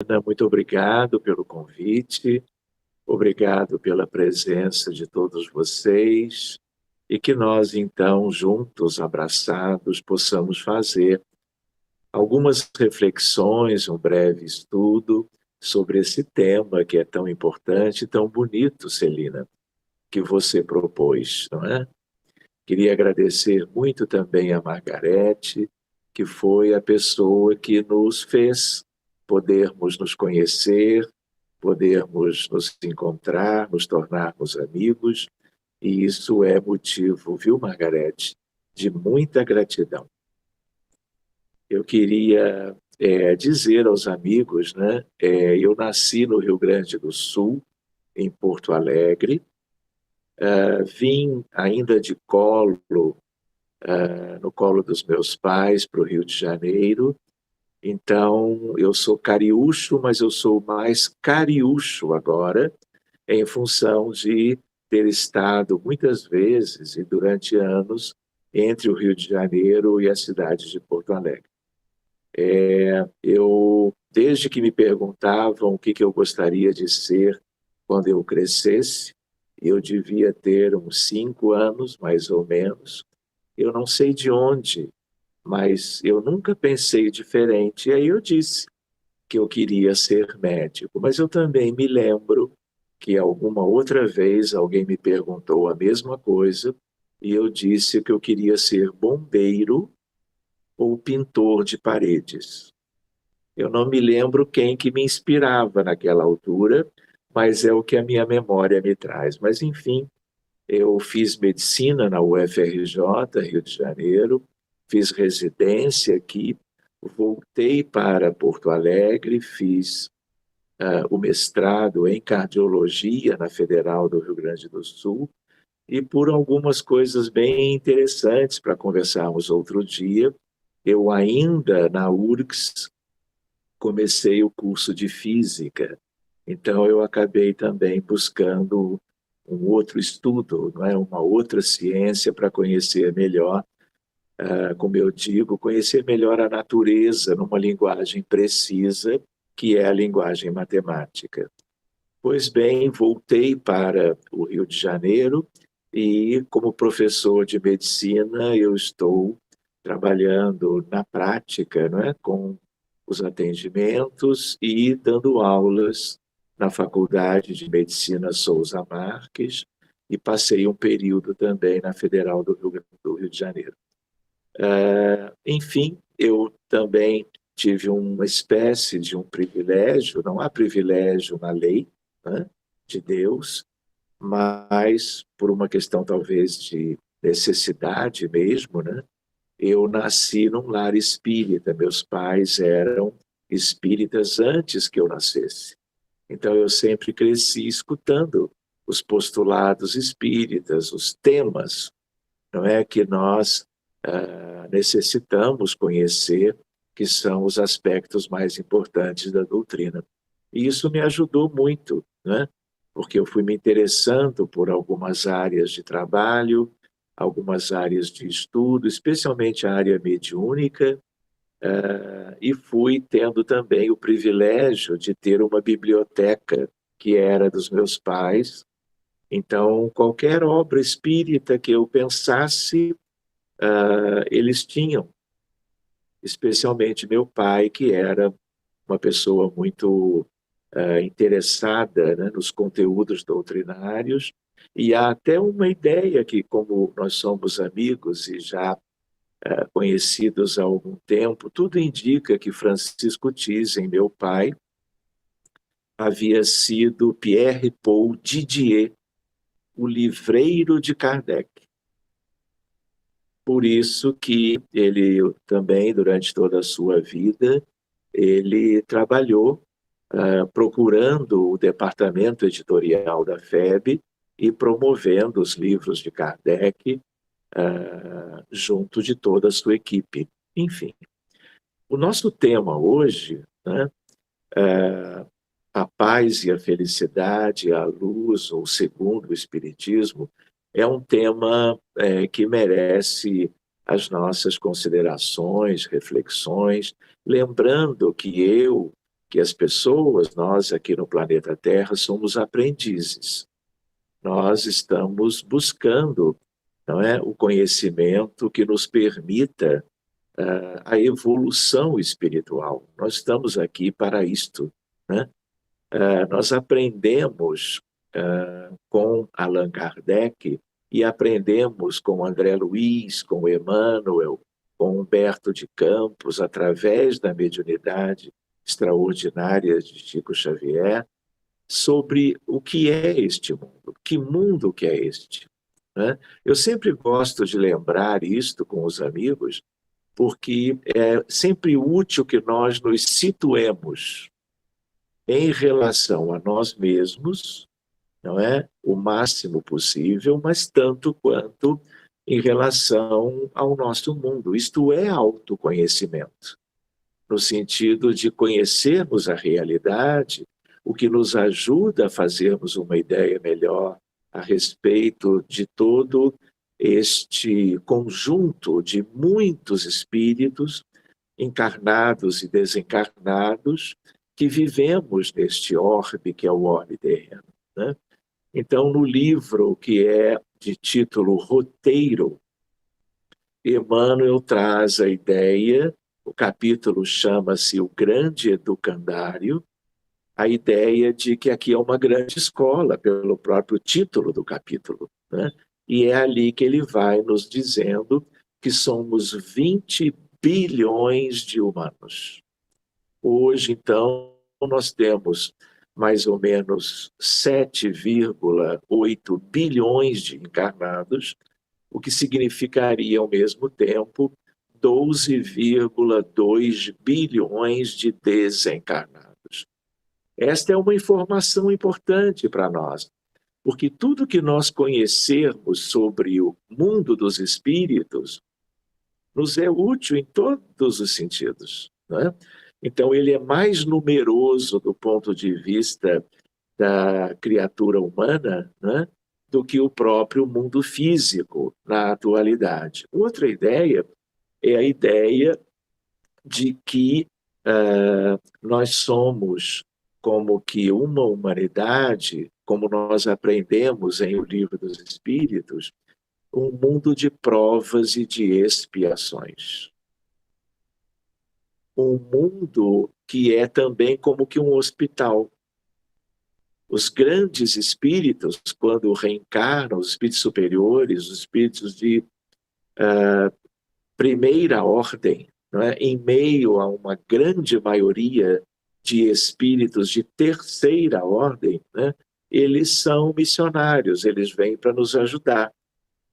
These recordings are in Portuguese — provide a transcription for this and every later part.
Ana, muito obrigado pelo convite, obrigado pela presença de todos vocês e que nós, então, juntos, abraçados, possamos fazer algumas reflexões, um breve estudo sobre esse tema que é tão importante e tão bonito, Celina, que você propôs, não é? Queria agradecer muito também a Margarete, que foi a pessoa que nos fez podermos nos conhecer, podermos nos encontrar, nos tornarmos amigos, e isso é motivo, viu, Margarete, de muita gratidão. Eu queria dizer aos amigos, né, eu nasci no Rio Grande do Sul, em Porto Alegre, vim ainda de colo, no colo dos meus pais, para o Rio de Janeiro. Então, eu sou cariúcho, mas eu sou mais cariúcho agora, em função de ter estado muitas vezes e durante anos entre o Rio de Janeiro e a cidade de Porto Alegre. Eu, desde que me perguntavam o que eu gostaria de ser quando eu crescesse, eu devia ter uns 5 anos, mais ou menos. Eu não sei de onde, mas eu nunca pensei diferente. E aí eu disse que eu queria ser médico, mas eu também me lembro que alguma outra vez alguém me perguntou a mesma coisa e eu disse que eu queria ser bombeiro ou pintor de paredes. Eu não me lembro quem que me inspirava naquela altura, mas é o que a minha memória me traz. Mas, enfim, eu fiz medicina na UFRJ, Rio de Janeiro, fiz residência aqui, voltei para Porto Alegre, fiz o mestrado em cardiologia na Federal do Rio Grande do Sul, e por algumas coisas bem interessantes para conversarmos outro dia, eu ainda na URGS comecei o curso de física, então eu acabei também buscando um outro estudo, não é? Uma outra ciência para conhecer melhor, como eu digo, conhecer melhor a natureza numa linguagem precisa, que é a linguagem matemática. Pois bem, voltei para o Rio de Janeiro e, como professor de medicina, eu estou trabalhando na prática, não é, com os atendimentos e dando aulas na Faculdade de Medicina Souza Marques e passei um período também na Federal do Rio de Janeiro. Enfim, eu também tive uma espécie de um privilégio, não há privilégio na lei, né, de Deus, mas por uma questão talvez de necessidade mesmo, né, eu nasci num lar espírita, meus pais eram espíritas antes que eu nascesse. Então eu sempre cresci escutando os postulados espíritas, os temas, não é, que nós necessitamos conhecer, que são os aspectos mais importantes da doutrina. E isso me ajudou muito, né? Porque eu fui me interessando por algumas áreas de trabalho, algumas áreas de estudo, especialmente a área mediúnica, e fui tendo também o privilégio de ter uma biblioteca que era dos meus pais. Então, qualquer obra espírita que eu pensasse, eles tinham, especialmente meu pai, que era uma pessoa muito interessada, né, nos conteúdos doutrinários, e há até uma ideia que, como nós somos amigos e já conhecidos há algum tempo, tudo indica que Francisco Thyssen, meu pai, havia sido Pierre Paul Didier, o livreiro de Kardec. Por isso que ele também, durante toda a sua vida, ele trabalhou procurando o departamento editorial da FEB e promovendo os livros de Kardec junto de toda a sua equipe. Enfim, o nosso tema hoje, né, a paz e a felicidade, a luz, ou segundo o Espiritismo, é um tema que merece as nossas considerações, reflexões, lembrando que eu que as pessoas, nós aqui no planeta Terra, somos aprendizes. Nós estamos buscando, não é, o conhecimento que nos permita a evolução espiritual. Nós estamos aqui para isto, né? Nós aprendemos com Allan Kardec e aprendemos com André Luiz, com Emmanuel, com Humberto de Campos, através da mediunidade extraordinária de Chico Xavier, sobre o que é este mundo, que mundo que é este, né? Eu sempre gosto de lembrar isto com os amigos, porque é sempre útil que nós nos situemos em relação a nós mesmos, não é? O máximo possível, mas tanto quanto em relação ao nosso mundo. Isto é autoconhecimento, no sentido de conhecermos a realidade, o que nos ajuda a fazermos uma ideia melhor a respeito de todo este conjunto de muitos espíritos encarnados e desencarnados que vivemos neste orbe que é o orbe terreno, né? Então, no livro que é de título Roteiro, Emmanuel traz a ideia, o capítulo chama-se O Grande Educandário, a ideia de que aqui é uma grande escola, pelo próprio título do capítulo, né? E é ali que ele vai nos dizendo que somos 20 bilhões de humanos. Hoje, então, nós temos mais ou menos 7,8 bilhões de encarnados, o que significaria, ao mesmo tempo, 12,2 bilhões de desencarnados. Esta é uma informação importante para nós, porque tudo que nós conhecermos sobre o mundo dos espíritos nos é útil em todos os sentidos, né? Então, ele é mais numeroso do ponto de vista da criatura humana, né, do que o próprio mundo físico na atualidade. Outra ideia é a ideia de que nós somos como que uma humanidade, como nós aprendemos em O Livro dos Espíritos, um mundo de provas e de expiações. Um mundo que é também como que um hospital. Os grandes espíritos, quando reencarnam, os espíritos superiores, os espíritos de primeira ordem, não é? Em meio a uma grande maioria de espíritos de terceira ordem, né? Eles são missionários, eles vêm para nos ajudar,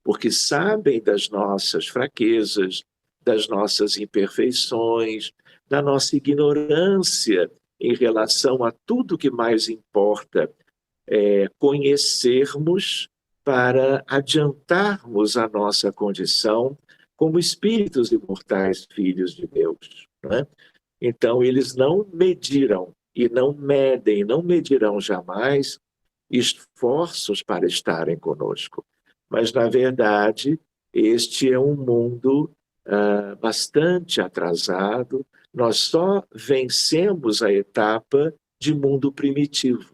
porque sabem das nossas fraquezas, das nossas imperfeições, da nossa ignorância em relação a tudo que mais importa conhecermos para adiantarmos a nossa condição como espíritos imortais, filhos de Deus, né? Então, eles não mediram e não medem, não medirão jamais esforços para estarem conosco. Mas, na verdade, este é um mundo bastante atrasado. Nós só vencemos a etapa de mundo primitivo.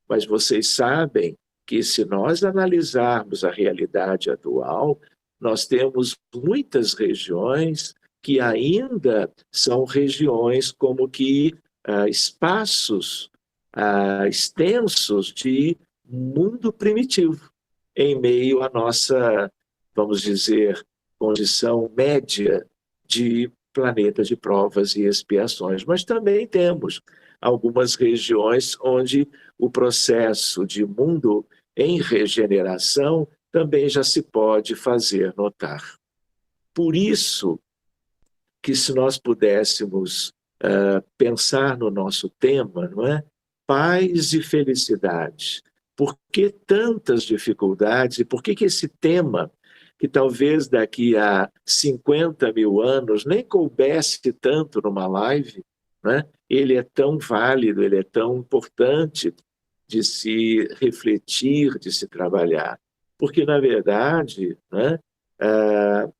Mas vocês sabem que, se nós analisarmos a realidade atual, nós temos muitas regiões que ainda são regiões como que espaços extensos de mundo primitivo, em meio à nossa, vamos dizer, condição média de planeta de provas e expiações. Mas também temos algumas regiões onde o processo de mundo em regeneração também já se pode fazer notar. Por isso que, se nós pudéssemos pensar no nosso tema, não é? Paz e felicidade. Por que tantas dificuldades e por que esse tema, que talvez daqui a 50 mil anos nem coubesse tanto numa live, né? Ele é tão válido, ele é tão importante de se refletir, de se trabalhar. Porque, na verdade, né,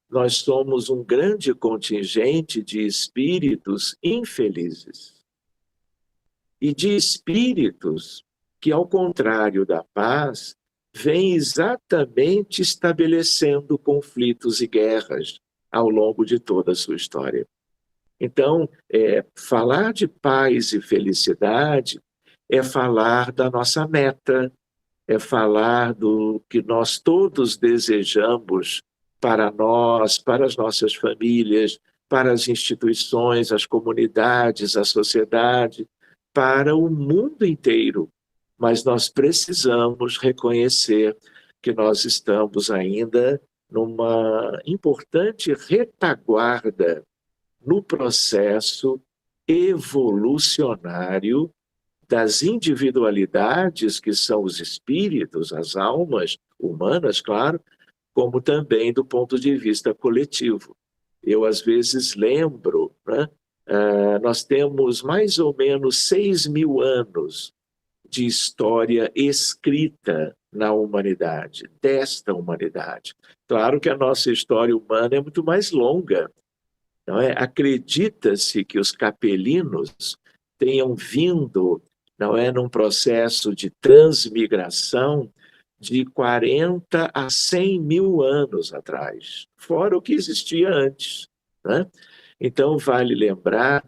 nós somos um grande contingente de espíritos infelizes. e de espíritos que, ao contrário da paz, vêm exatamente estabelecendo conflitos e guerras ao longo de toda a sua história. Então, falar de paz e felicidade é falar da nossa meta, é falar do que nós todos desejamos para nós, para as nossas famílias, para as instituições, as comunidades, a sociedade, para o mundo inteiro. Mas nós precisamos reconhecer que nós estamos ainda numa importante retaguarda no processo evolucionário das individualidades que são os espíritos, as almas humanas, claro, como também do ponto de vista coletivo. Eu, às vezes, lembro, né, nós temos mais ou menos 6.000 anos de história escrita na humanidade, desta humanidade. Claro que a nossa história humana é muito mais longa, não é? Acredita-se que os capelinos tenham vindo, não é, num processo de transmigração de 40 a 100 mil anos atrás, fora o que existia antes, né? Então, vale lembrar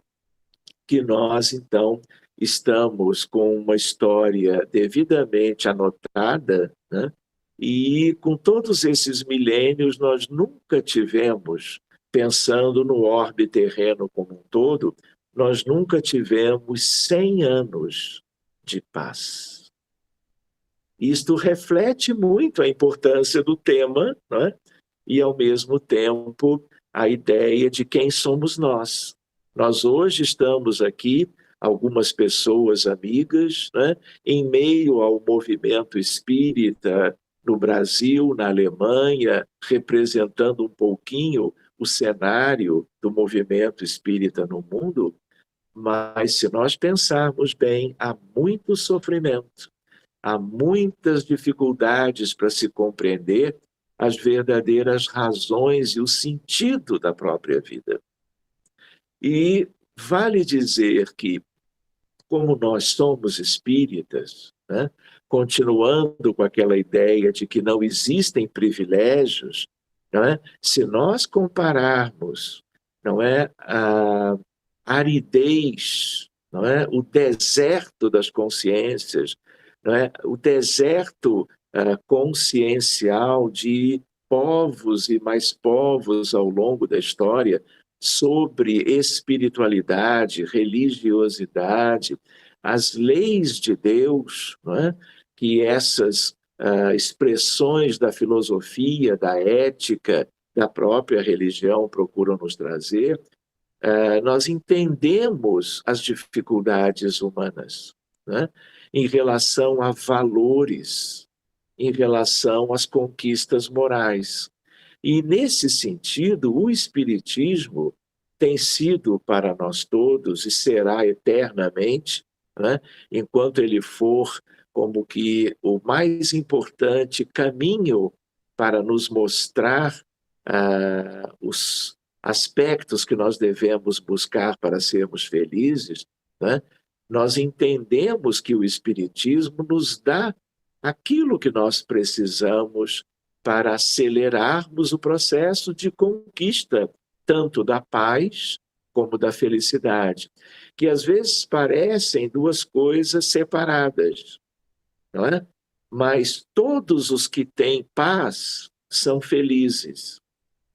que nós, então, estamos com uma história devidamente anotada, né? E com todos esses milênios, nós nunca tivemos, pensando no orbe terreno como um todo, nós nunca tivemos 100 anos de paz. Isto reflete muito a importância do tema, né? E, ao mesmo tempo, a ideia de quem somos nós. Nós hoje estamos aqui, algumas pessoas amigas, né? Em meio ao movimento espírita no Brasil, na Alemanha, representando um pouquinho o cenário do movimento espírita no mundo, mas se nós pensarmos bem, há muito sofrimento, há muitas dificuldades para se compreender as verdadeiras razões e o sentido da própria vida. E vale dizer que, como nós somos espíritas, né, continuando com aquela ideia de que não existem privilégios, não é? Se nós compararmos, não é, a aridez, não é, o deserto das consciências, não é, o deserto consciencial de povos e mais povos ao longo da história, sobre espiritualidade, religiosidade, as leis de Deus, não é? Que essas expressões da filosofia, da ética, da própria religião procuram nos trazer, nós entendemos as dificuldades humanas, né? Em relação a valores, em relação às conquistas morais. E, nesse sentido, o Espiritismo tem sido para nós todos, e será eternamente, né, enquanto ele for como que o mais importante caminho para nos mostrar os aspectos que nós devemos buscar para sermos felizes, né, nós entendemos que o Espiritismo nos dá aquilo que nós precisamos para acelerarmos o processo de conquista, tanto da paz como da felicidade, que às vezes parecem duas coisas separadas, não é? Mas todos os que têm paz são felizes.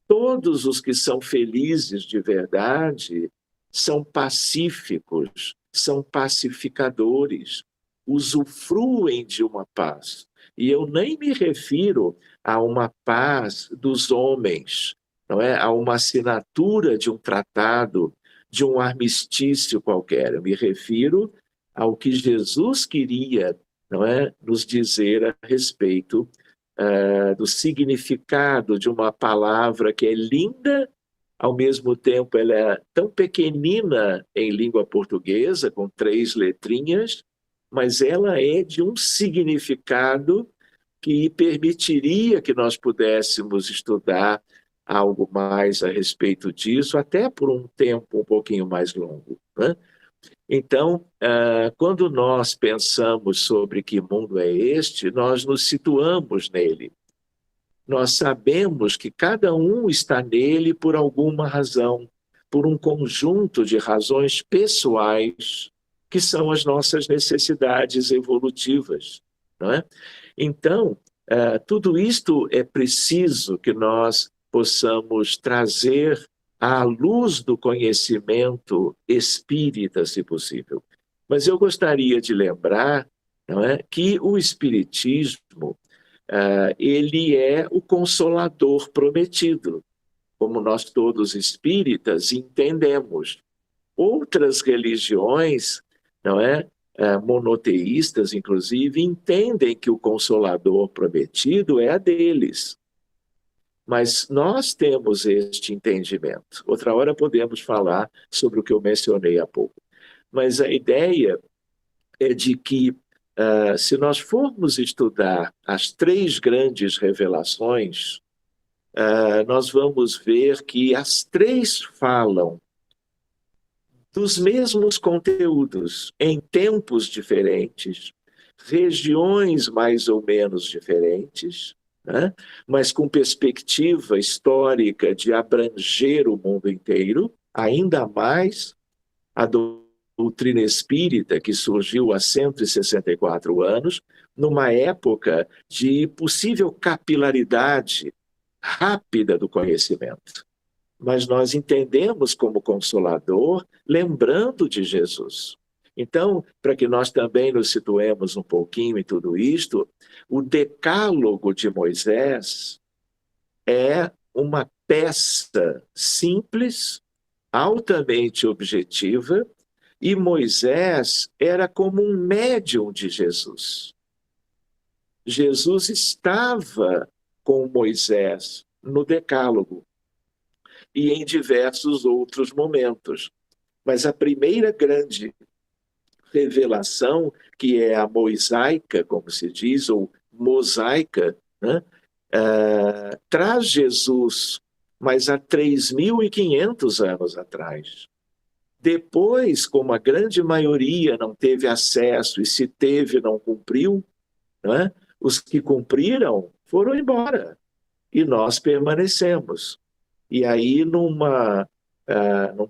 Todos os que são felizes de verdade são pacíficos, são pacificadores, usufruem de uma paz. E eu nem me refiro a uma paz dos homens, não é? A uma assinatura de um tratado, de um armistício qualquer. Eu me refiro ao que Jesus queria, não é, nos dizer a respeito do significado de uma palavra que é linda, ao mesmo tempo ela é tão pequenina em língua portuguesa, com 3 letrinhas, mas ela é de um significado que permitiria que nós pudéssemos estudar algo mais a respeito disso, até por um tempo um pouquinho mais longo, né? Então, quando nós pensamos sobre que mundo é este, nós nos situamos nele. Nós sabemos que cada um está nele por alguma razão, por um conjunto de razões pessoais, que são as nossas necessidades evolutivas, não é? Então, tudo isto é preciso que nós possamos trazer à luz do conhecimento espírita, se possível. Mas eu gostaria de lembrar, não é, que o espiritismo ele é o consolador prometido, como nós todos espíritas entendemos. Outras religiões, não é, monoteístas, inclusive, entendem que o consolador prometido é a deles. Mas nós temos este entendimento. Outra hora podemos falar sobre o que eu mencionei há pouco. Mas a ideia é de que, se nós formos estudar as três grandes revelações, nós vamos ver que as três falam dos mesmos conteúdos, em tempos diferentes, regiões mais ou menos diferentes, né? Mas com perspectiva histórica de abranger o mundo inteiro, ainda mais a doutrina espírita, que surgiu há 164 anos, numa época de possível capilaridade rápida do conhecimento. Mas nós entendemos como consolador, lembrando de Jesus. Então, para que nós também nos situemos um pouquinho em tudo isto, o Decálogo de Moisés é uma peça simples, altamente objetiva, e Moisés era como um médium de Jesus. Jesus estava com Moisés no Decálogo e em diversos outros momentos. Mas a primeira grande revelação, que é a mosaica, como se diz, ou mosaica, né? Traz Jesus, mas há 3.500 anos atrás. Depois, como a grande maioria não teve acesso, e se teve, não cumpriu, né? Os que cumpriram foram embora, e nós permanecemos. E aí, num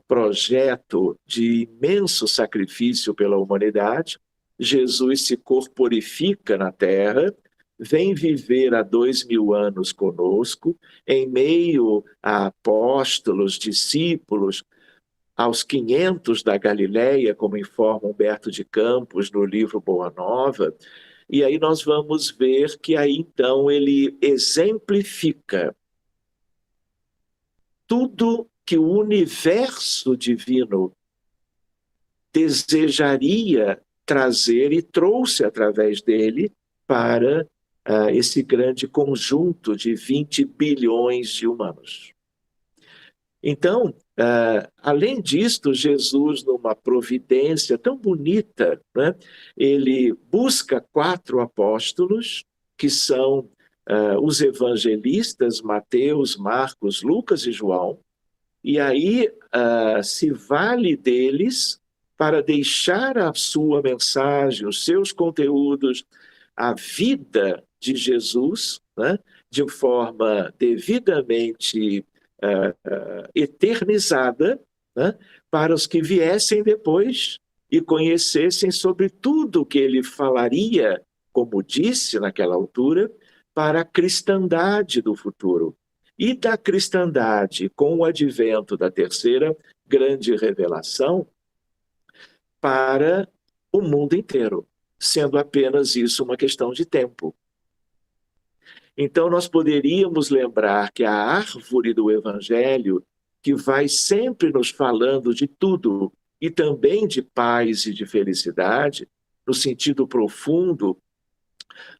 projeto de imenso sacrifício pela humanidade, Jesus se corporifica na Terra, vem viver há 2.000 anos conosco, em meio a apóstolos, discípulos, aos 500 da Galileia, como informa Humberto de Campos no livro Boa Nova, e aí nós vamos ver que aí então ele exemplifica tudo que o universo divino desejaria trazer e trouxe através dele para esse grande conjunto de 20 bilhões de humanos. Então, além disto, Jesus, numa providência tão bonita, né, ele busca 4 apóstolos, que são os evangelistas Mateus, Marcos, Lucas e João, e aí se vale deles para deixar a sua mensagem, os seus conteúdos, a vida de Jesus, né, de forma devidamente eternizada, né, para os que viessem depois e conhecessem sobre tudo o que ele falaria, como disse naquela altura, para a cristandade do futuro. E da cristandade, com o advento da terceira grande revelação, para o mundo inteiro, sendo apenas isso uma questão de tempo. Então, nós poderíamos lembrar que a árvore do Evangelho, que vai sempre nos falando de tudo, e também de paz e de felicidade, no sentido profundo,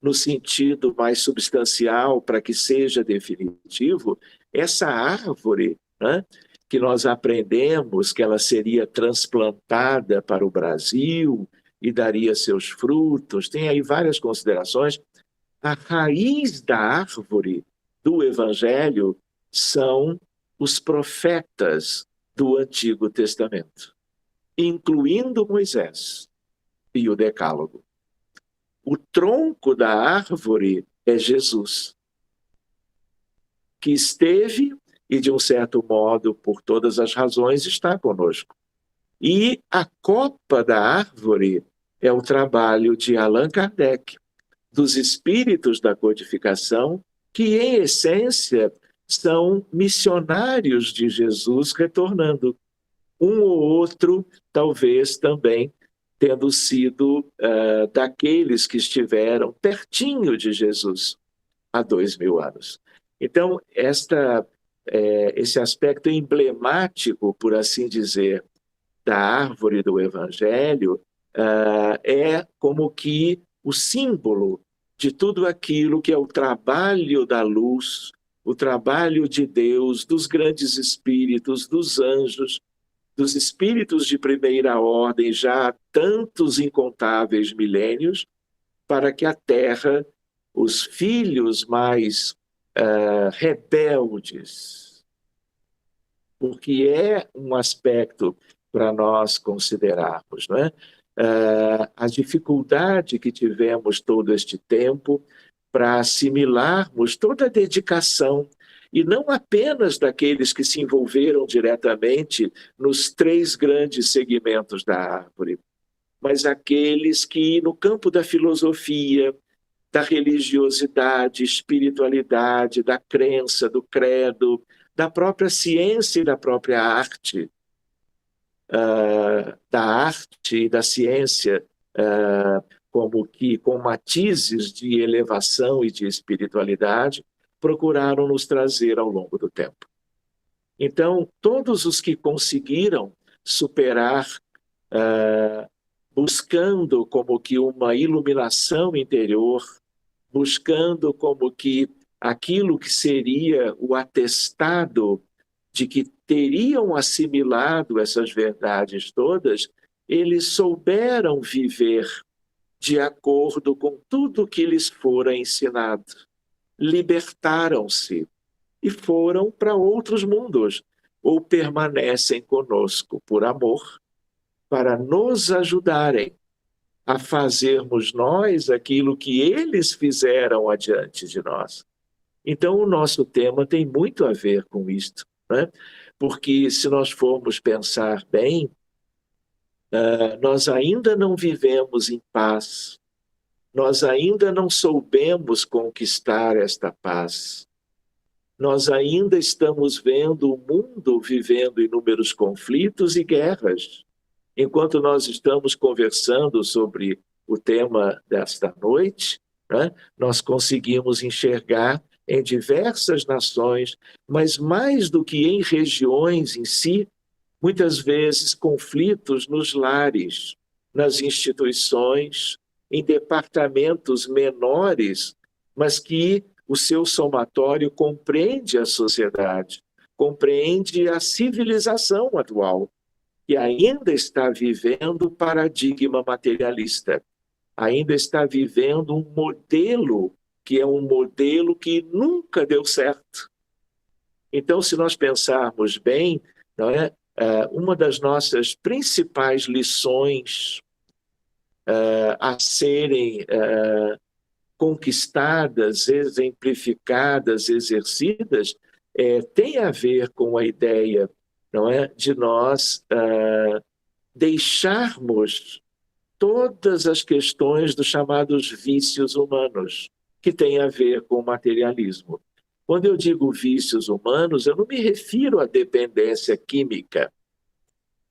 no sentido mais substancial, para que seja definitivo, essa árvore, né, que nós aprendemos que ela seria transplantada para o Brasil e daria seus frutos, tem aí várias considerações. A raiz da árvore do Evangelho são os profetas do Antigo Testamento. incluindo Moisés e o Decálogo. O tronco da árvore é Jesus, que esteve e, de um certo modo, por todas as razões, está conosco. E a copa da árvore é o trabalho de Allan Kardec, dos espíritos da codificação, que, em essência, são missionários de Jesus retornando. Um ou outro, talvez também, tendo sido daqueles que estiveram pertinho de Jesus há 2000 anos. Então, esse aspecto emblemático, por assim dizer, da árvore do Evangelho é como que o símbolo de tudo aquilo que é o trabalho da luz, o trabalho de Deus, dos grandes espíritos, dos anjos, dos espíritos de primeira ordem, já há tantos incontáveis milênios, para que a Terra, os filhos mais rebeldes, porque é um aspecto para nós considerarmos, não é? A dificuldade que tivemos todo este tempo para assimilarmos toda a dedicação, e não apenas daqueles que se envolveram diretamente nos 3 grandes segmentos da árvore, mas aqueles que, no campo da filosofia, da religiosidade, espiritualidade, da crença, do credo, da própria ciência e da própria arte, da arte e da ciência, como que com matizes de elevação e de espiritualidade, procuraram nos trazer ao longo do tempo. Então, todos os que conseguiram superar, buscando como que uma iluminação interior, buscando como que aquilo que seria o atestado de que teriam assimilado essas verdades todas, eles souberam viver de acordo com tudo que lhes fora ensinado. Libertaram-se e foram para outros mundos, ou permanecem conosco por amor, para nos ajudarem a fazermos nós aquilo que eles fizeram adiante de nós. Então, o nosso tema tem muito a ver com isto, né? Porque se nós formos pensar bem, nós ainda não vivemos em paz, nós ainda não soubemos conquistar esta paz, nós ainda estamos vendo o mundo vivendo inúmeros conflitos e guerras. Enquanto nós estamos conversando sobre o tema desta noite, né, nós conseguimos enxergar em diversas nações, mas mais do que em regiões em si, muitas vezes conflitos nos lares, nas instituições, em departamentos menores, mas que o seu somatório compreende a sociedade, compreende a civilização atual, que ainda está vivendo o paradigma materialista, ainda está vivendo um modelo que é um modelo que nunca deu certo. Então, se nós pensarmos bem, não é? Uma das nossas principais lições a serem conquistadas, exemplificadas, exercidas, tem a ver com a ideia, não é, de nós deixarmos todas as questões dos chamados vícios humanos, que têm a ver com o materialismo. Quando eu digo vícios humanos, eu não me refiro à dependência química,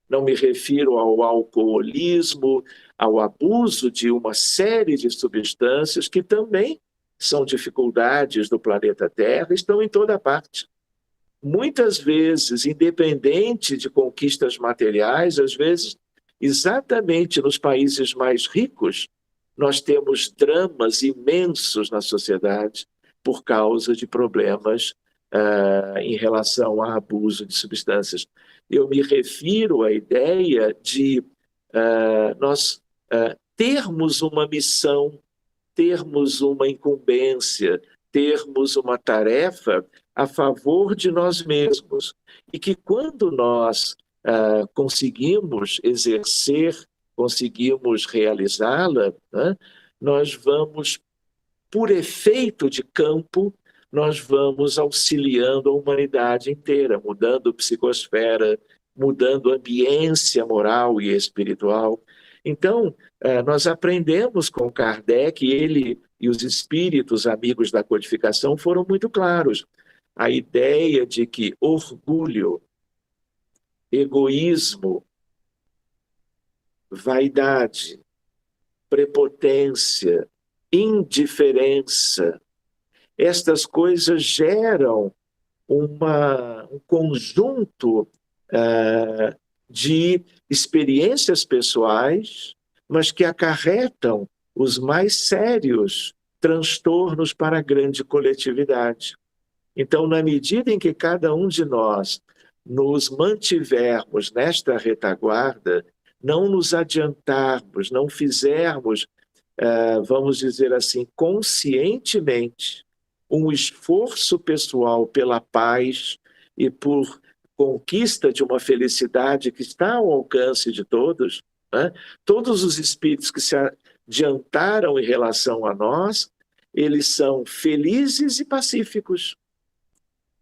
não me refiro ao alcoolismo, ao abuso de uma série de substâncias que também são dificuldades do planeta Terra, estão em toda parte. Muitas vezes, independente de conquistas materiais, às vezes, exatamente nos países mais ricos, nós temos dramas imensos na sociedade por causa de problemas em relação ao abuso de substâncias. Eu me refiro à ideia de nós termos uma missão, termos uma incumbência, termos uma tarefa a favor de nós mesmos. E que quando nós conseguimos exercer, conseguimos realizá-la, né, nós vamos, por efeito de campo, nós vamos auxiliando a humanidade inteira, mudando a psicosfera, mudando a ambiência moral e espiritual. Então, nós aprendemos com Kardec, ele e os espíritos amigos da codificação foram muito claros. A ideia de que orgulho, egoísmo, vaidade, prepotência, indiferença, estas coisas geram um conjunto de experiências pessoais, mas que acarretam os mais sérios transtornos para a grande coletividade. Então, na medida em que cada um de nós nos mantivermos nesta retaguarda, não nos adiantarmos, não fizermos, vamos dizer assim, conscientemente, um esforço pessoal pela paz e por conquista de uma felicidade que está ao alcance de todos, né? Todos os espíritos que se adiantaram em relação a nós, eles são felizes e pacíficos.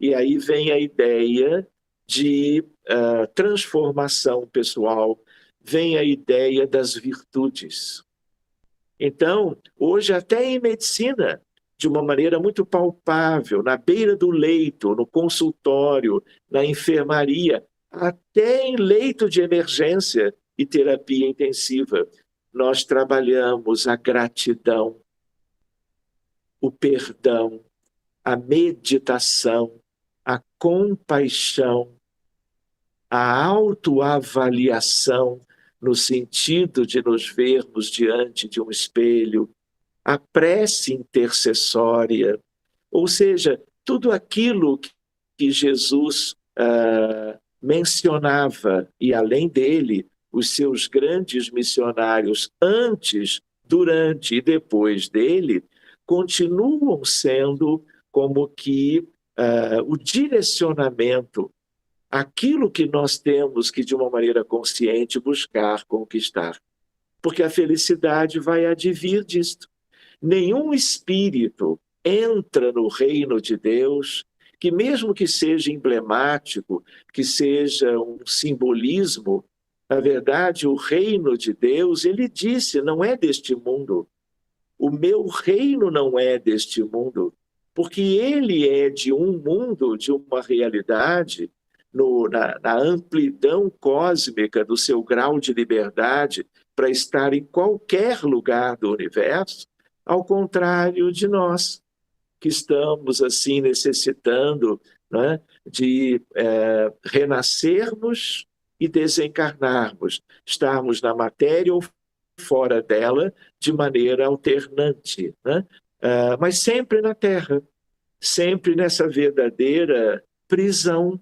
E aí vem a ideia de transformação pessoal, vem a ideia das virtudes. Então, hoje até em medicina, de uma maneira muito palpável, na beira do leito, no consultório, na enfermaria, até em leito de emergência e terapia intensiva, nós trabalhamos a gratidão, o perdão, a meditação, a compaixão, a autoavaliação, no sentido de nos vermos diante de um espelho, a prece intercessória, ou seja, tudo aquilo que Jesus mencionava, e além dele, os seus grandes missionários antes, durante e depois dele, continuam sendo como que o direcionamento, aquilo que nós temos que, de uma maneira consciente, buscar conquistar. Porque a felicidade vai advir disto. Nenhum espírito entra no reino de Deus que, mesmo que seja emblemático, que seja um simbolismo, na verdade, o reino de Deus, ele disse, não é deste mundo. O meu reino não é deste mundo, porque ele é de um mundo, de uma realidade, na amplidão cósmica do seu grau de liberdade para estar em qualquer lugar do universo, ao contrário de nós, que estamos assim necessitando, né, de renascermos e desencarnarmos, estarmos na matéria ou fora dela de maneira alternante, né? Mas sempre na Terra, sempre nessa verdadeira prisão.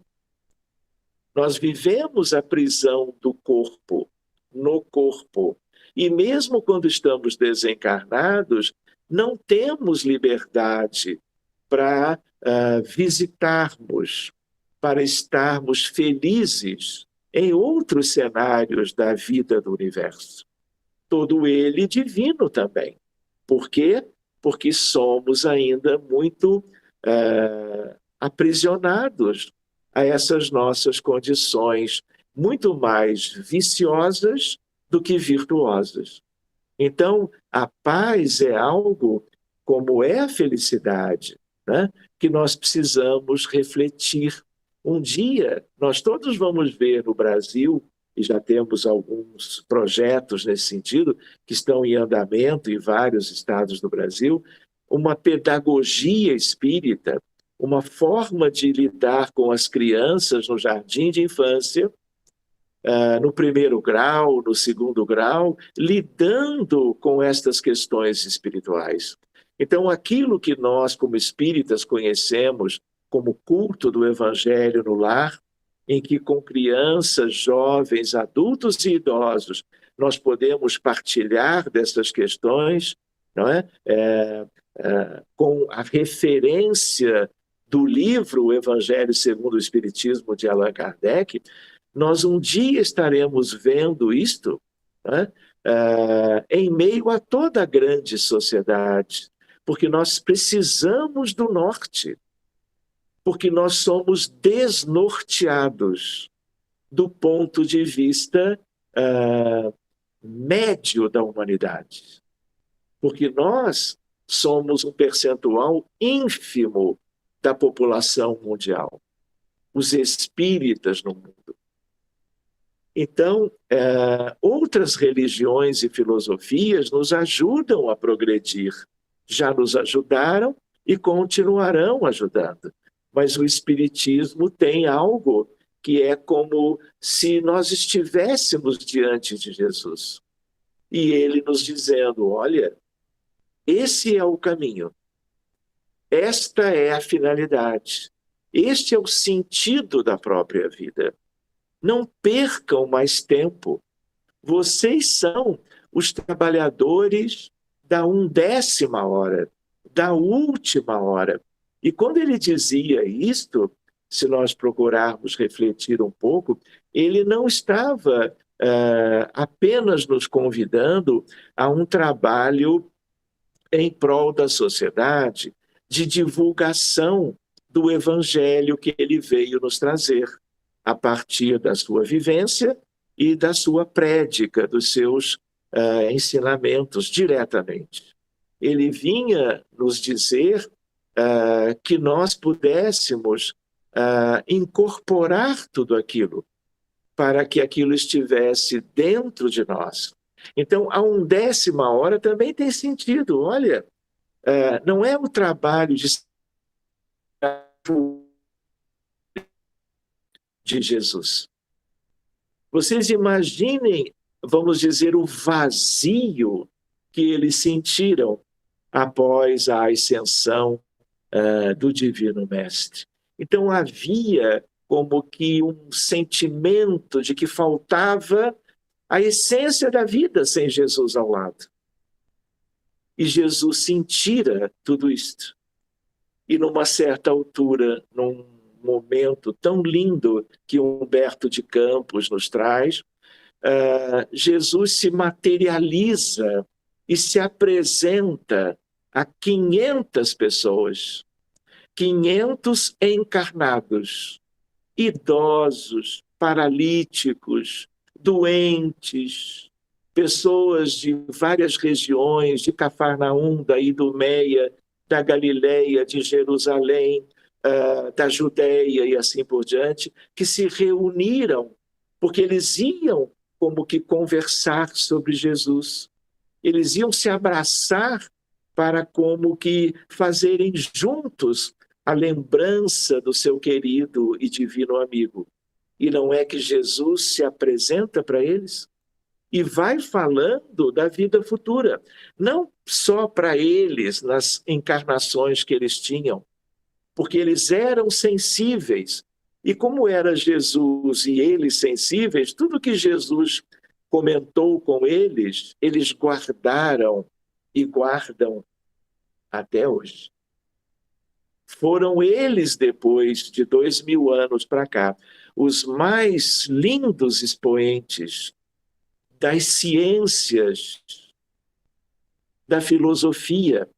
Nós vivemos a prisão do corpo, no corpo. E mesmo quando estamos desencarnados, não temos liberdade para visitarmos, para estarmos felizes em outros cenários da vida do universo. Todo ele divino também. Por quê? Porque somos ainda muito aprisionados a essas nossas condições muito mais viciosas do que virtuosas. Então, a paz é algo, como é a felicidade, né, que nós precisamos refletir. Um dia, nós todos vamos ver no Brasil, e já temos alguns projetos nesse sentido, que estão em andamento em vários estados do Brasil, uma pedagogia espírita, uma forma de lidar com as crianças no jardim de infância, no primeiro grau, no segundo grau, lidando com estas questões espirituais. Então, aquilo que nós, como espíritas, conhecemos como culto do Evangelho no lar, em que com crianças, jovens, adultos e idosos, nós podemos partilhar dessas questões, não é? Com a referência do livro O Evangelho segundo o Espiritismo, de Allan Kardec, Nós um dia estaremos vendo isto, né, em meio a toda a grande sociedade, porque nós precisamos do norte, porque nós somos desnorteados do ponto de vista médio da humanidade. Porque nós somos um percentual ínfimo da população mundial, os espíritas no mundo. Então, outras religiões e filosofias nos ajudam a progredir, já nos ajudaram e continuarão ajudando. Mas o Espiritismo tem algo que é como se nós estivéssemos diante de Jesus. E ele nos dizendo, olha, esse é o caminho, esta é a finalidade, este é o sentido da própria vida. Não percam mais tempo. Vocês são os trabalhadores da 11ª hora, da última hora. E quando ele dizia isto, se nós procurarmos refletir um pouco, ele não estava apenas nos convidando a um trabalho em prol da sociedade, de divulgação do evangelho que ele veio nos trazer, a partir da sua vivência e da sua prédica, dos seus ensinamentos diretamente. Ele vinha nos dizer que nós pudéssemos incorporar tudo aquilo, para que aquilo estivesse dentro de nós. Então, a 11ª hora também tem sentido. Olha, não é o trabalho de Jesus. Vocês imaginem, vamos dizer, o vazio que eles sentiram após a ascensão do Divino Mestre. Então havia como que um sentimento de que faltava a essência da vida sem Jesus ao lado. E Jesus sentira tudo isto. E numa certa altura, num momento tão lindo que Humberto de Campos nos traz, Jesus se materializa e se apresenta a 500 pessoas, 500 encarnados, idosos, paralíticos, doentes, pessoas de várias regiões, de Cafarnaum, da Idumeia, da Galileia, de Jerusalém, da Judéia e assim por diante, que se reuniram, porque eles iam como que conversar sobre Jesus. Eles iam se abraçar para como que fazerem juntos a lembrança do seu querido e divino amigo. E não é que Jesus se apresenta para eles e vai falando da vida futura, não só para eles nas encarnações que eles tinham, porque eles eram sensíveis. E como era Jesus e eles sensíveis, tudo que Jesus comentou com eles, eles guardaram e guardam até hoje. Foram eles, depois de 2000 anos para cá, os mais lindos expoentes das ciências, da filosofia,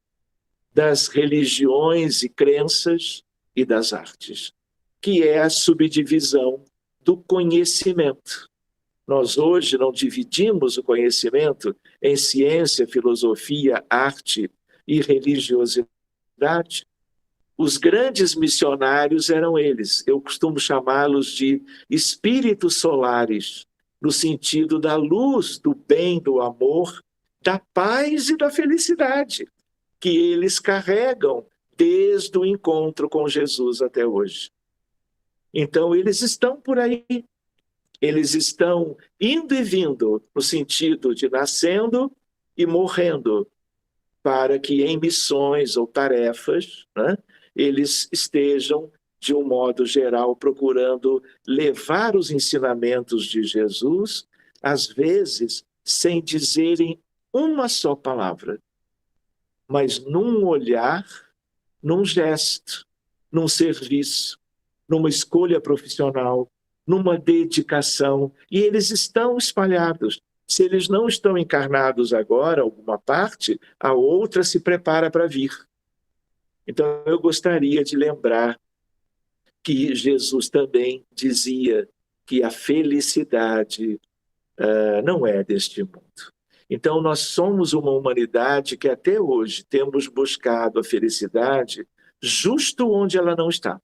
das religiões e crenças e das artes, que é a subdivisão do conhecimento. Nós hoje não dividimos o conhecimento em ciência, filosofia, arte e religiosidade. Os grandes missionários eram eles. Eu costumo chamá-los de espíritos solares, no sentido da luz, do bem, do amor, da paz e da felicidade, que eles carregam desde o encontro com Jesus até hoje. Então, eles estão por aí. Eles estão indo e vindo, no sentido de nascendo e morrendo, para que em missões ou tarefas, né, eles estejam, de um modo geral, procurando levar os ensinamentos de Jesus, às vezes sem dizerem uma só palavra, mas num olhar, num gesto, num serviço, numa escolha profissional, numa dedicação, e eles estão espalhados. Se eles não estão encarnados agora, alguma parte, a outra se prepara para vir. Então, eu gostaria de lembrar que Jesus também dizia que a felicidade não é deste mundo. Então, nós somos uma humanidade que até hoje temos buscado a felicidade justo onde ela não está,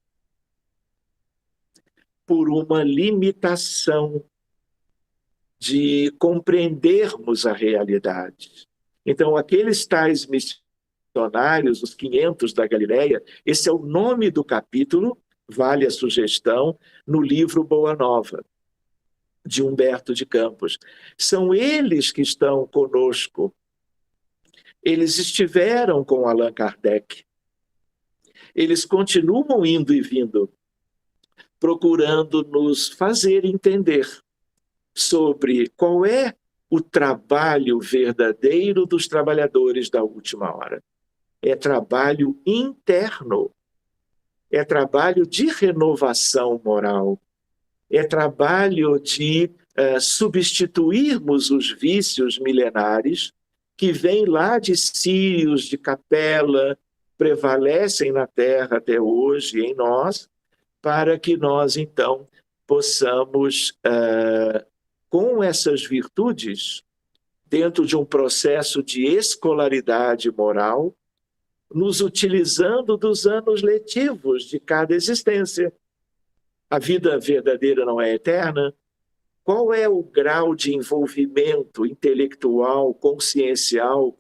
por uma limitação de compreendermos a realidade. Então, aqueles tais missionários, os 500 da Galileia, esse é o nome do capítulo, vale a sugestão, no livro Boa Nova, de Humberto de Campos. São eles que estão conosco. Eles estiveram com Allan Kardec. Eles continuam indo e vindo, procurando nos fazer entender sobre qual é o trabalho verdadeiro dos trabalhadores da última hora. É trabalho interno, é trabalho de renovação moral, é trabalho de substituirmos os vícios milenares que vêm lá de Sírios, de Capela, prevalecem na Terra até hoje em nós, para que nós, então, possamos, com essas virtudes, dentro de um processo de escolaridade moral, nos utilizando dos anos letivos de cada existência. A vida verdadeira não é eterna? Qual é o grau de envolvimento intelectual, consciencial,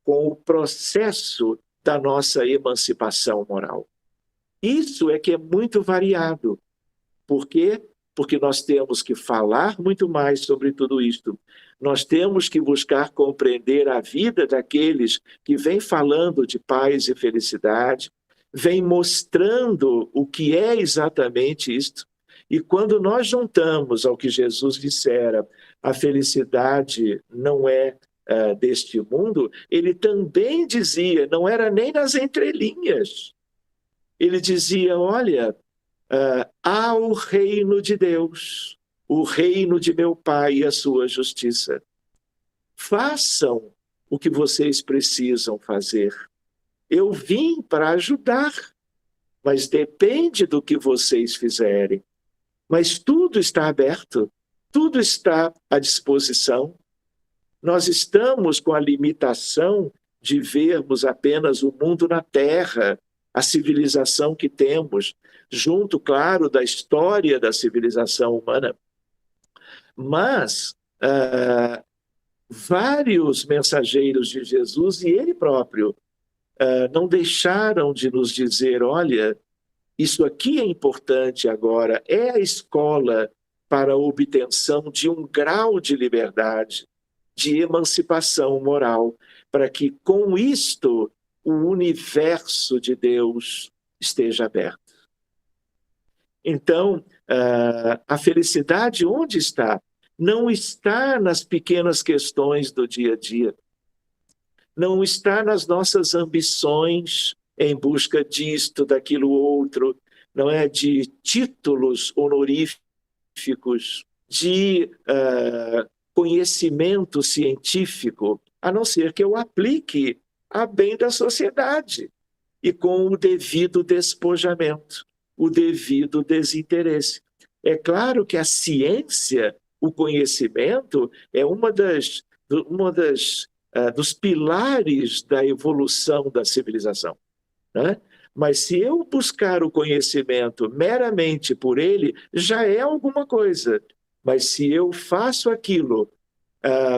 com o processo da nossa emancipação moral? Isso é que é muito variado. Por quê? Porque nós temos que falar muito mais sobre tudo isto. Nós temos que buscar compreender a vida daqueles que vêm falando de paz e felicidade, vêm mostrando o que é exatamente isto. E quando nós juntamos ao que Jesus dissera, a felicidade não é deste mundo, ele também dizia, não era nem nas entrelinhas. Ele dizia, olha, há o reino de Deus, o reino de meu Pai e a sua justiça. Façam o que vocês precisam fazer. Eu vim para ajudar, mas depende do que vocês fizerem. Mas tudo está aberto, tudo está à disposição. Nós estamos com a limitação de vermos apenas o mundo na Terra, a civilização que temos, junto, claro, da história da civilização humana. Mas vários mensageiros de Jesus e ele próprio não deixaram de nos dizer, olha, isso aqui é importante agora, é a escola para a obtenção de um grau de liberdade, de emancipação moral, para que com isto o universo de Deus esteja aberto. Então, a felicidade onde está? Não está nas pequenas questões do dia a dia. Não está nas nossas ambições em busca disto, daquilo outro, não é? De títulos honoríficos, de conhecimento científico, a não ser que eu aplique a bem da sociedade e com o devido despojamento, o devido desinteresse. É claro que a ciência, o conhecimento, é dos pilares da evolução da civilização, né? Mas se eu buscar o conhecimento meramente por ele, já é alguma coisa. Mas se eu faço aquilo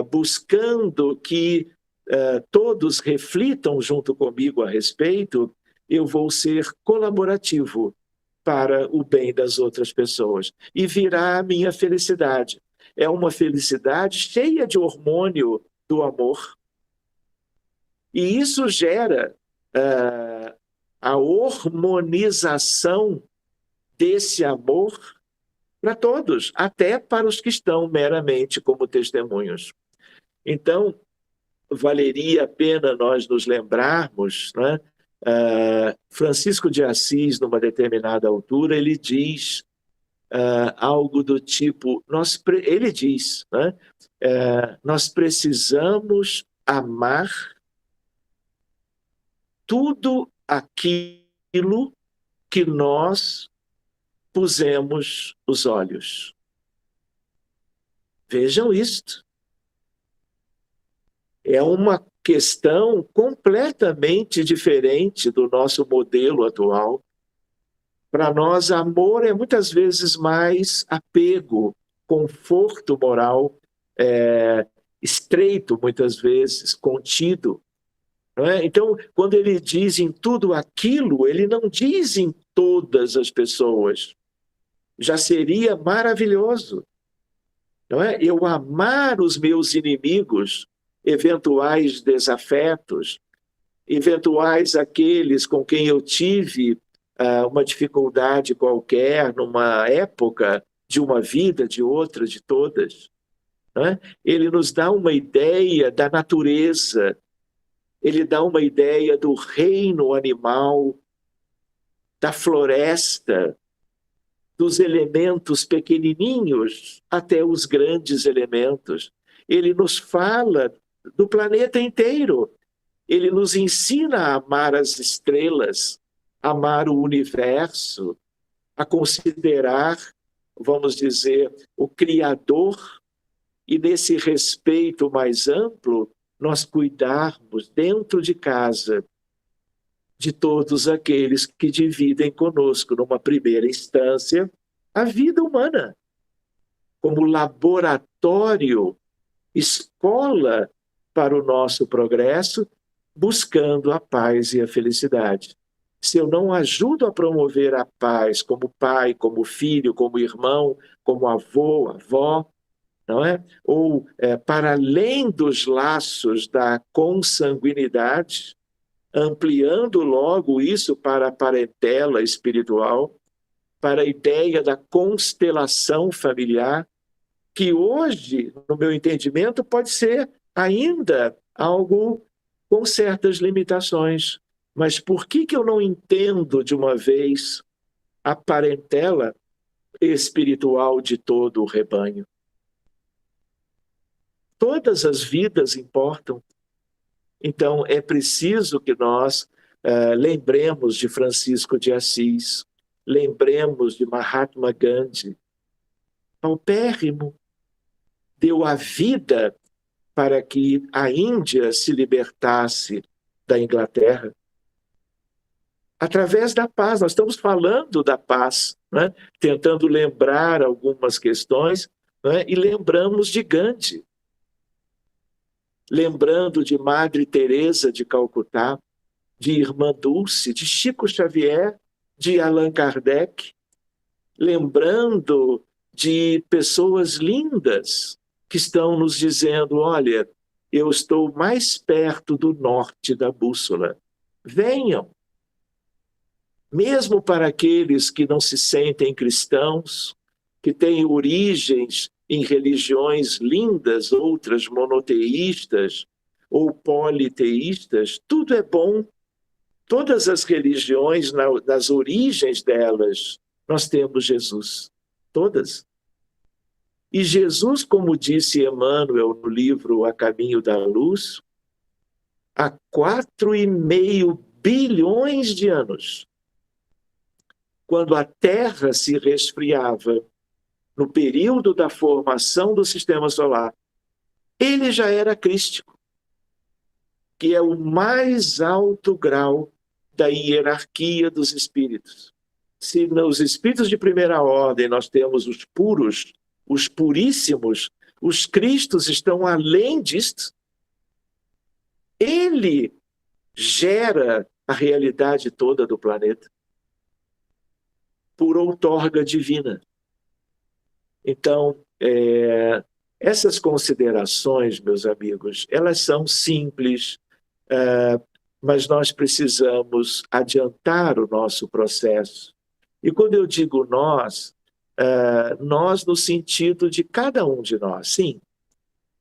buscando que todos reflitam junto comigo a respeito, eu vou ser colaborativo para o bem das outras pessoas. E virá a minha felicidade. É uma felicidade cheia de hormônio do amor. E isso gera a hormonização desse amor para todos, até para os que estão meramente como testemunhos. Então, valeria a pena nós nos lembrarmos, né? Francisco de Assis, numa determinada altura, ele diz algo do tipo, ele diz, né, nós precisamos amar tudo aquilo que nós pusemos os olhos. Vejam isto. É uma questão completamente diferente do nosso modelo atual. Para nós, amor é muitas vezes mais apego, conforto moral, estreito, muitas vezes, contido. Não é? Então, quando ele diz em tudo aquilo, ele não diz em todas as pessoas. Já seria maravilhoso, não é? Eu amar os meus inimigos, eventuais desafetos, eventuais aqueles com quem eu tive uma dificuldade qualquer numa época de uma vida, de outra, de todas. Não é? Ele nos dá uma ideia da natureza, ele dá uma ideia do reino animal, da floresta, dos elementos pequenininhos até os grandes elementos. Ele nos fala do planeta inteiro. Ele nos ensina a amar as estrelas, a amar o universo, a considerar, vamos dizer, o Criador, e nesse respeito mais amplo, nós cuidarmos dentro de casa de todos aqueles que dividem conosco, numa primeira instância, a vida humana, como laboratório, escola para o nosso progresso, buscando a paz e a felicidade. Se eu não ajudo a promover a paz como pai, como filho, como irmão, como avô, avó, não é? Ou para além dos laços da consanguinidade, ampliando logo isso para a parentela espiritual, para a ideia da constelação familiar, que hoje, no meu entendimento, pode ser ainda algo com certas limitações. Mas por que eu não entendo de uma vez a parentela espiritual de todo o rebanho? Todas as vidas importam. Então, é preciso que nós lembremos de Francisco de Assis, lembremos de Mahatma Gandhi. Paupérrimo, deu a vida para que a Índia se libertasse da Inglaterra. Através da paz, nós estamos falando da paz, né? Tentando lembrar algumas questões, né? E lembramos de Gandhi. Lembrando de Madre Teresa de Calcutá, de Irmã Dulce, de Chico Xavier, de Allan Kardec, lembrando de pessoas lindas que estão nos dizendo, olha, eu estou mais perto do norte da bússola. Venham. Mesmo para aqueles que não se sentem cristãos, que têm origens em religiões lindas, outras monoteístas ou politeístas, tudo é bom. Todas as religiões, nas origens delas, nós temos Jesus. Todas. E Jesus, como disse Emmanuel no livro A Caminho da Luz, há 4,5 bilhões de anos, quando a Terra se resfriava, no período da formação do Sistema Solar, ele já era crístico, que é o mais alto grau da hierarquia dos espíritos. Se nos espíritos de primeira ordem nós temos os puros, os puríssimos, os cristos estão além disto. Ele gera a realidade toda do planeta por outorga divina. Então, essas considerações, meus amigos, elas são simples, mas nós precisamos adiantar o nosso processo. E quando eu digo nós, nós no sentido de cada um de nós, sim,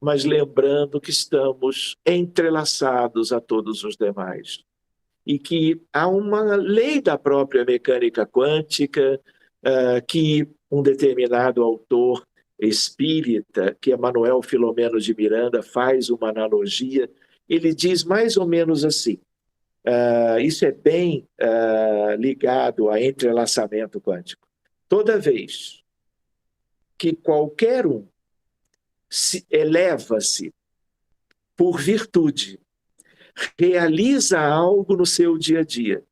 mas lembrando que estamos entrelaçados a todos os demais. E que há uma lei da própria mecânica quântica que um determinado autor espírita, que é Manuel Filomeno de Miranda, faz uma analogia. Ele diz mais ou menos assim, isso é bem ligado a entrelaçamento quântico. Toda vez que qualquer um se eleva-se por virtude, realiza algo no seu dia a dia.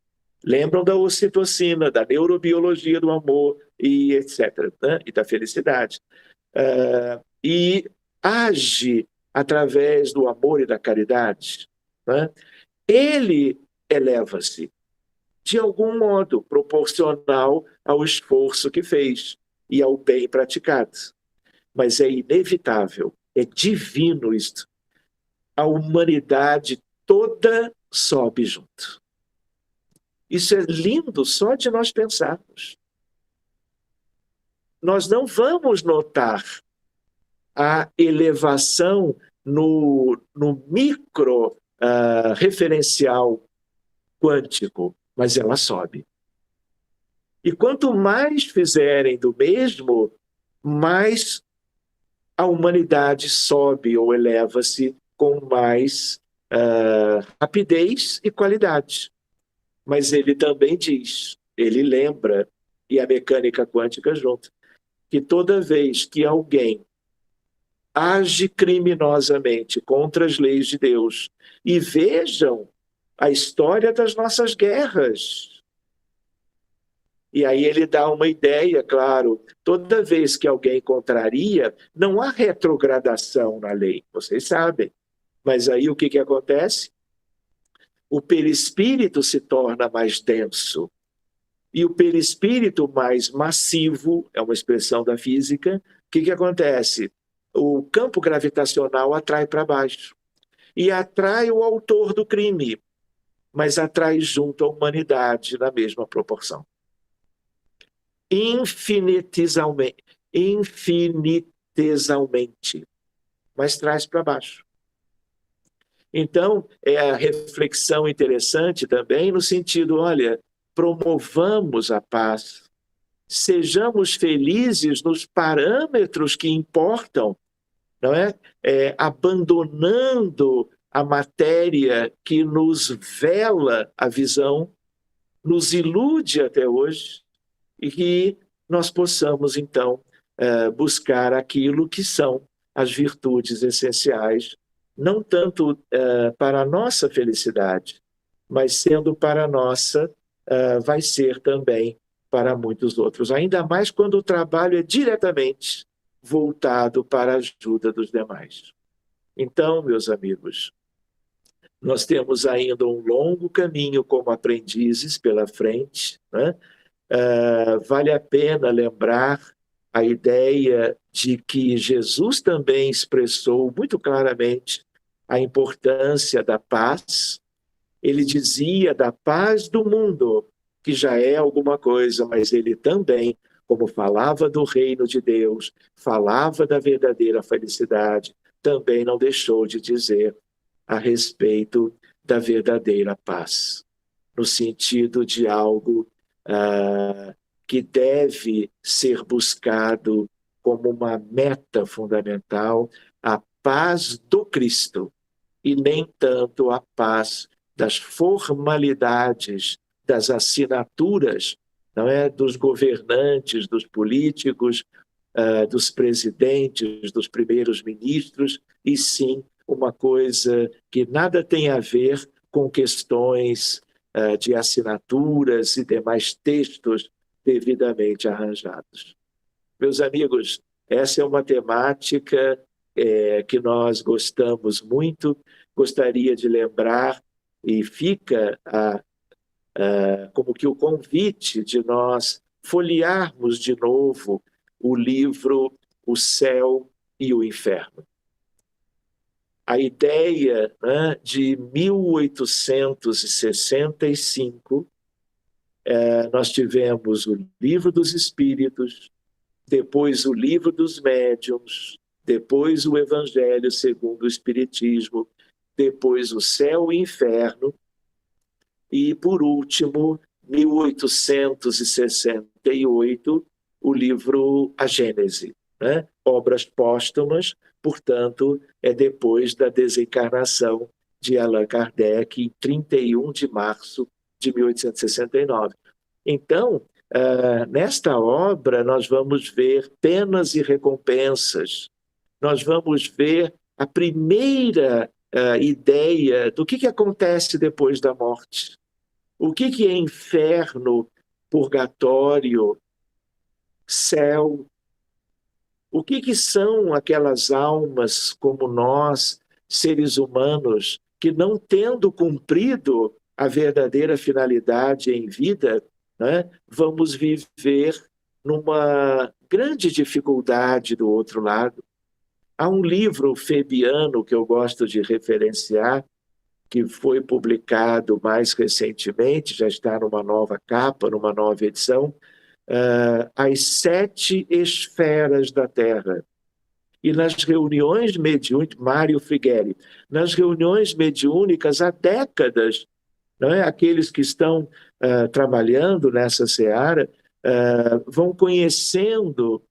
Lembram da ocitocina, da neurobiologia do amor e etc., né? E da felicidade. E age através do amor e da caridade, né? Ele eleva-se de algum modo proporcional ao esforço que fez e ao bem praticado. Mas é inevitável, é divino isto. A humanidade toda sobe junto. Isso é lindo só de nós pensarmos. Nós não vamos notar a elevação no micro referencial quântico, mas ela sobe. E quanto mais fizerem do mesmo, mais a humanidade sobe ou eleva-se com mais rapidez e qualidade. Mas ele também diz, ele lembra, e a mecânica quântica junto, que toda vez que alguém age criminosamente contra as leis de Deus, e vejam a história das nossas guerras. E aí ele dá uma ideia, claro, toda vez que alguém contraria, não há retrogradação na lei, vocês sabem. Mas aí o que acontece? O perispírito se torna mais denso. E o perispírito mais massivo, é uma expressão da física, o que acontece? O campo gravitacional atrai para baixo. E atrai o autor do crime, mas atrai junto a humanidade na mesma proporção. Infinitesimamente, mas traz para baixo. Então, é a reflexão interessante também no sentido, olha, promovamos a paz, sejamos felizes nos parâmetros que importam, não é? Abandonando a matéria que nos vela a visão, nos ilude até hoje, e que nós possamos, então, buscar aquilo que são as virtudes essenciais, não tanto para a nossa felicidade, mas sendo para a nossa, vai ser também para muitos outros. Ainda mais quando o trabalho é diretamente voltado para a ajuda dos demais. Então, meus amigos, nós temos ainda um longo caminho como aprendizes pela frente, né? Vale a pena lembrar a ideia de que Jesus também expressou muito claramente a importância da paz. Ele dizia da paz do mundo, que já é alguma coisa, mas ele também, como falava do reino de Deus, falava da verdadeira felicidade, também não deixou de dizer a respeito da verdadeira paz, no sentido de algo que deve ser buscado como uma meta fundamental, a paz do Cristo, e nem tanto a paz das formalidades, das assinaturas, não é, dos governantes, dos políticos, dos presidentes, dos primeiros ministros, e sim uma coisa que nada tem a ver com questões de assinaturas e demais textos devidamente arranjados. Meus amigos, essa é uma temática que nós gostamos muito, gostaria de lembrar, e fica como que o convite de nós folhearmos de novo o livro O Céu e o Inferno. A ideia, né, de 1865, nós tivemos o Livro dos Espíritos, depois o Livro dos Médiuns, depois o Evangelho segundo o Espiritismo, depois o Céu e o Inferno, e, por último, 1868, o livro A Gênese, né? Obras póstumas, portanto, é depois da desencarnação de Allan Kardec, em 31 de março de 1869. Então, nesta obra, nós vamos ver penas e recompensas, nós vamos ver a primeira ideia do que acontece depois da morte. O que é inferno, purgatório, céu? O que são aquelas almas como nós, seres humanos, que não tendo cumprido a verdadeira finalidade em vida, né, vamos viver numa grande dificuldade do outro lado? Há um livro febiano que eu gosto de referenciar, que foi publicado mais recentemente, já está numa nova capa, numa nova edição, As Sete Esferas da Terra. E nas reuniões mediúnicas, Mário Frigueri, nas reuniões mediúnicas há décadas, não é? Aqueles que estão trabalhando nessa seara vão conhecendo,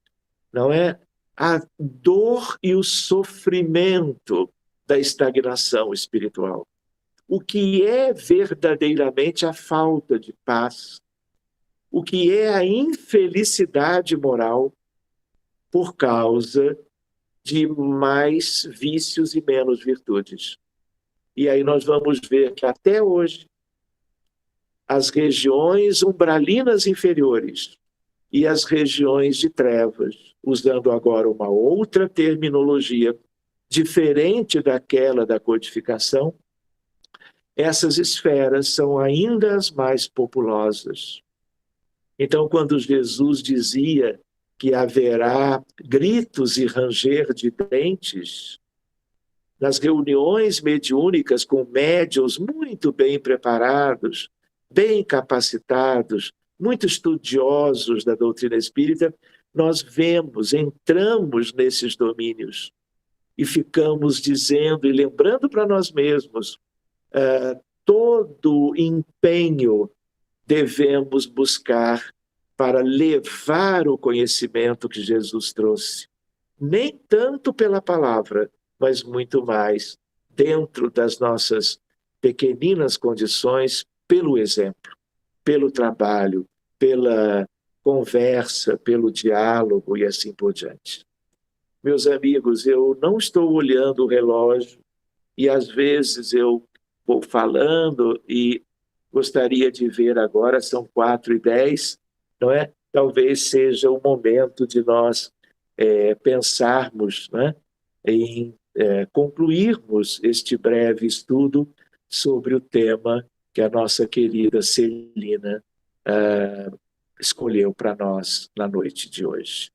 não é, a dor e o sofrimento da estagnação espiritual. O que é verdadeiramente a falta de paz, o que é a infelicidade moral por causa de mais vícios e menos virtudes. E aí nós vamos ver que até hoje as regiões umbralinas inferiores e as regiões de trevas, usando agora uma outra terminologia diferente daquela da codificação, essas esferas são ainda as mais populosas. Então, quando Jesus dizia que haverá gritos e ranger de dentes, nas reuniões mediúnicas com médiuns muito bem preparados, bem capacitados, muito estudiosos da doutrina espírita, nós vemos, entramos nesses domínios e ficamos dizendo e lembrando para nós mesmos, todo empenho devemos buscar para levar o conhecimento que Jesus trouxe. Nem tanto pela palavra, mas muito mais dentro das nossas pequeninas condições, pelo exemplo, pelo trabalho, pela conversa, pelo diálogo e assim por diante. Meus amigos, eu não estou olhando o relógio e às vezes eu vou falando e gostaria de ver agora, são 4h10, não é? Talvez seja o momento de nós pensarmos, né, em concluirmos este breve estudo sobre o tema que a nossa querida Celina escolheu para nós na noite de hoje.